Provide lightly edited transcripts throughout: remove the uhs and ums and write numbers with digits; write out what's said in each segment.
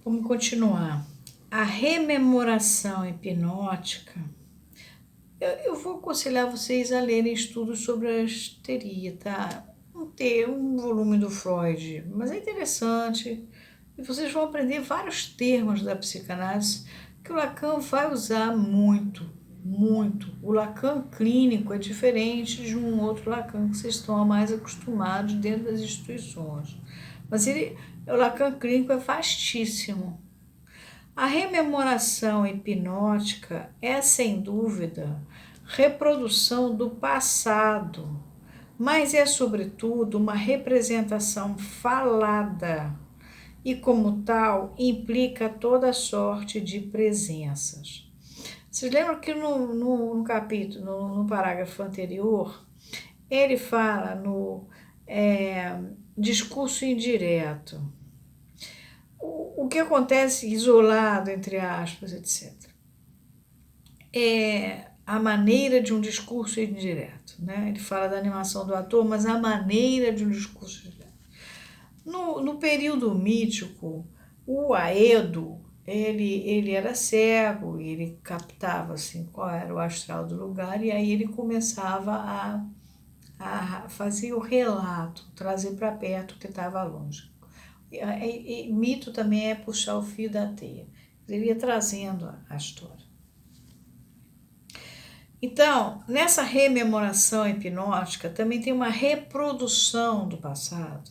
Vamos continuar. A rememoração hipnótica. Eu vou aconselhar vocês a lerem estudos sobre a histeria, tá? Não ter um volume do Freud, mas é interessante. E vocês vão aprender vários termos da psicanálise que o Lacan vai usar muito, muito. O Lacan clínico é diferente de um outro Lacan que vocês estão mais acostumados dentro das instituições. Mas o Lacan clínico é vastíssimo. A rememoração hipnótica é, sem dúvida, reprodução do passado, mas é, sobretudo, uma representação falada e, como tal, implica toda sorte de presenças. Vocês lembram que no capítulo, no parágrafo anterior, ele fala no discurso indireto. O que acontece isolado, entre aspas, etc., é a maneira de um discurso indireto, né? Ele fala da animação do ator, mas a maneira de um discurso indireto. No período mítico, o Aedo, ele era cego, ele captava assim, qual era o astral do lugar, e aí ele começava a fazer o relato, trazer para perto o que estava longe. E mito também é puxar o fio da teia. Ele ia trazendo a história. Então, nessa rememoração hipnótica também tem uma reprodução do passado,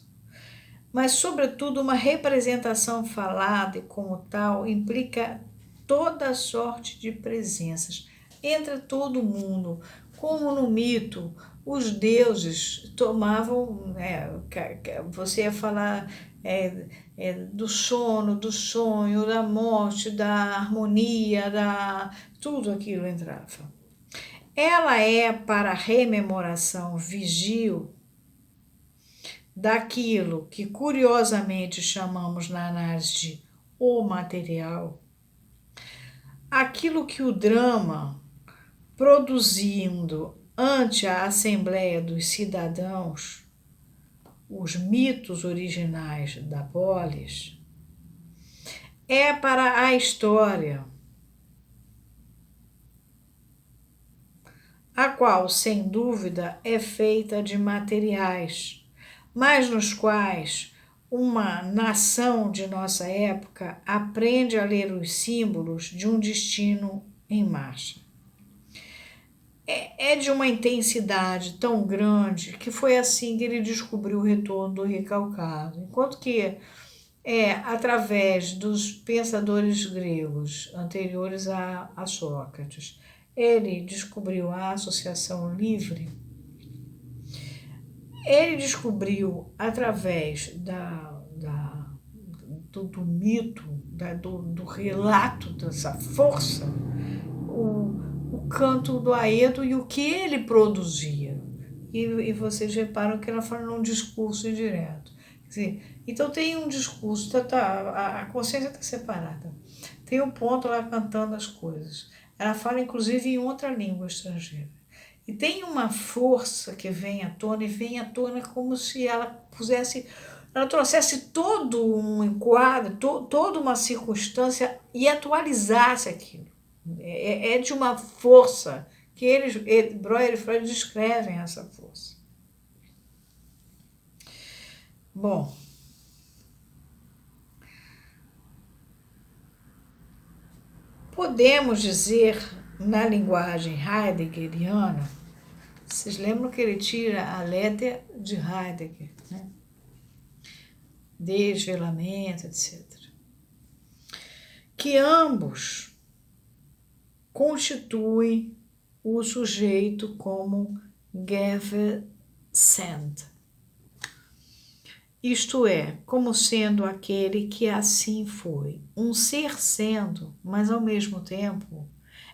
mas, sobretudo, uma representação falada e, como tal, implica toda sorte de presenças. Entra todo mundo, como no mito, os deuses tomavam, você ia falar do sono, do sonho, da morte, da harmonia, tudo aquilo entrava. Ela é para a rememoração vigil daquilo que curiosamente chamamos na análise de o material, aquilo que o drama, produzindo ante a Assembleia dos Cidadãos, os mitos originais da polis, é para a história, a qual, sem dúvida, é feita de materiais, mas nos quais uma nação de nossa época aprende a ler os símbolos de um destino em marcha. É de uma intensidade tão grande que foi assim que ele descobriu o retorno do recalcado. Enquanto que através dos pensadores gregos anteriores a Sócrates, ele descobriu a associação livre. Ele descobriu através do mito, do relato dessa força, o canto do Aedo e o que ele produzia. E vocês reparam que ela fala num discurso direto. Quer dizer, então tem um discurso, a consciência está separada. Tem um ponto lá cantando as coisas. Ela fala, inclusive, em outra língua estrangeira. E tem uma força que vem à tona, e vem à tona como se ela trouxesse todo um enquadro, toda uma circunstância e atualizasse aquilo. É de uma força que Breuer e Freud descrevem essa força. Bom, podemos dizer, na linguagem heideggeriana, vocês lembram que ele tira a letra de Heidegger, né? Desvelamento, etc. Que ambos constituem o sujeito como Gewissend, isto é, como sendo aquele que assim foi, um ser sendo, mas ao mesmo tempo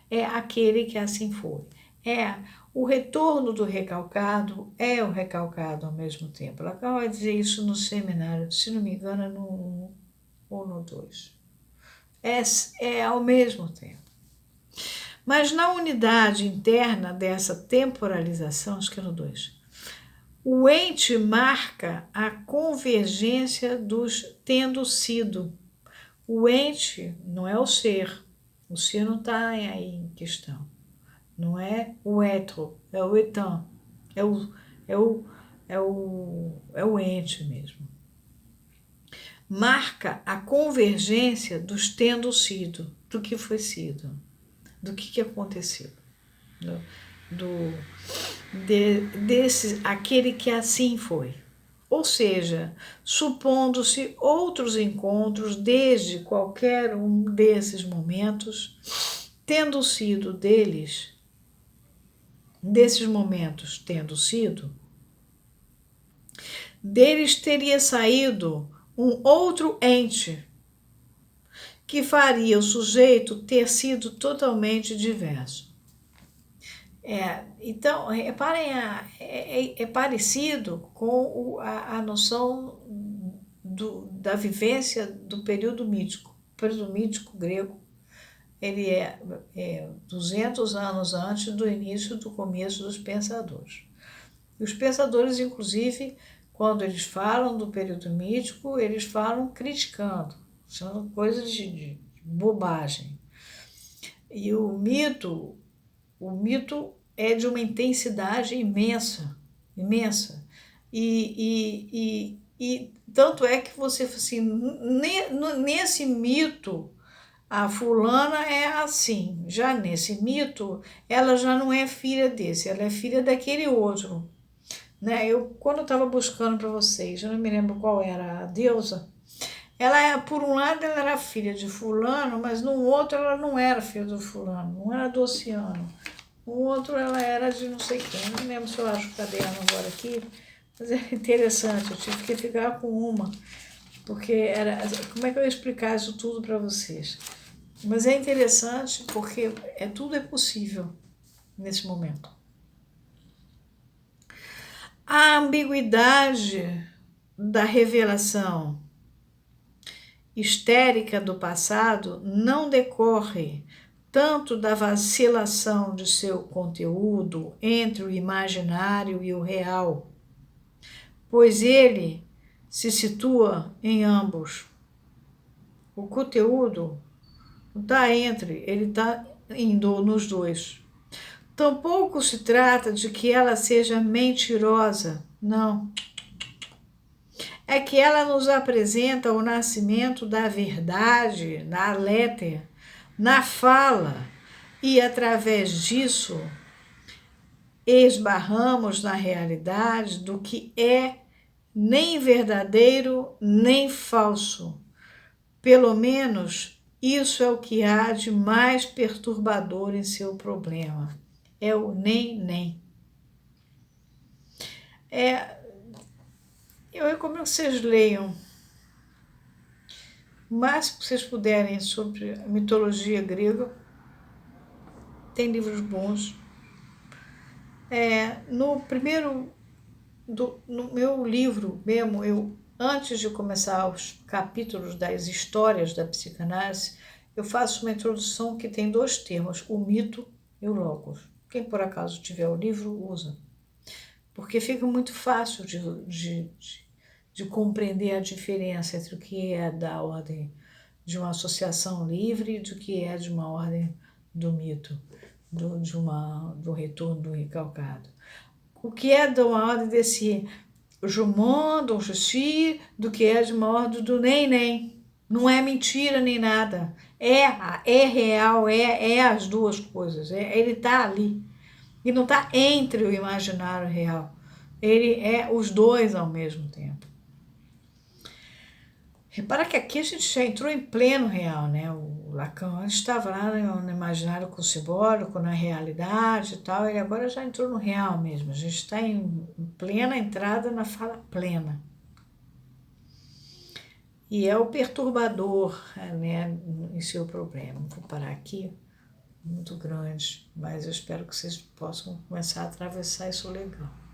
é aquele que assim foi. O retorno do recalcado é o recalcado ao mesmo tempo. Lacan vai dizer isso no seminário, se não me engano, no 1 ou no 2. É ao mesmo tempo. Mas na unidade interna dessa temporalização, acho que é no 2, o ente marca a convergência dos tendo sido, O ente não é o ser não está aí em questão. Não é o être, é o étant, é é o, é o ente mesmo. Marca a convergência dos tendo sido, do que foi sido, do que aconteceu, desse, aquele que assim foi. Ou seja, supondo-se outros encontros desde qualquer um desses momentos, tendo sido desses momentos tendo sido, deles teria saído um outro ente que faria o sujeito ter sido totalmente diverso. Então, reparem, é parecido com a noção da vivência do período mítico. O período mítico grego, ele é 200 anos antes do início do começo dos pensadores. E os pensadores, inclusive, quando eles falam do período mítico, eles falam criticando, são coisas de bobagem. E o mito é de uma intensidade imensa, imensa. E tanto é que você, assim, nesse mito, a fulana é assim. Já nesse mito, ela já não é filha desse, ela é filha daquele outro. Né? Quando eu estava buscando para vocês, eu não me lembro qual era a deusa, por um lado, ela era filha de fulano, mas no outro ela não era filha do fulano, não era do Oceano. O outro ela era de não sei quem, não lembro se eu acho o caderno agora aqui, mas é interessante, eu tive que ficar com uma, porque era. Como é que eu ia explicar isso tudo para vocês? Mas é interessante porque tudo é possível nesse momento. A ambiguidade da revelação histérica do passado não decorre tanto da vacilação de seu conteúdo entre o imaginário e o real, pois ele se situa em ambos. O conteúdo não está entre, ele está indo nos dois. Tampouco se trata de que ela seja mentirosa, não. É que ela nos apresenta o nascimento da verdade na letra, na fala, e através disso esbarramos na realidade do que é nem verdadeiro nem falso. Pelo menos isso é o que há de mais perturbador em seu problema. É o nem. Eu recomendo que vocês leiam o máximo que vocês puderem sobre a mitologia grega. Tem livros bons. No meu livro mesmo, antes de começar os capítulos das histórias da psicanálise, eu faço uma introdução que tem 2 termos, o mito e o logos. Quem por acaso tiver o livro, usa. Porque fica muito fácil de compreender a diferença entre o que é da ordem de uma associação livre e do que é de uma ordem do mito, do retorno do recalcado. O que é de uma ordem desse Jumon, do Justi, do que é de uma ordem do nem. Não é mentira nem nada. É real, é as duas coisas. Ele está ali. E não está entre o imaginário e o real. Ele é os dois ao mesmo tempo. Repara que aqui a gente já entrou em pleno real, né? O Lacan antes estava lá no imaginário com o simbólico, na realidade e tal, ele agora já entrou no real mesmo. A gente está em plena entrada na fala plena. E é o perturbador, né, em seu problema. Vou parar aqui, muito grande, mas eu espero que vocês possam começar a atravessar isso legal.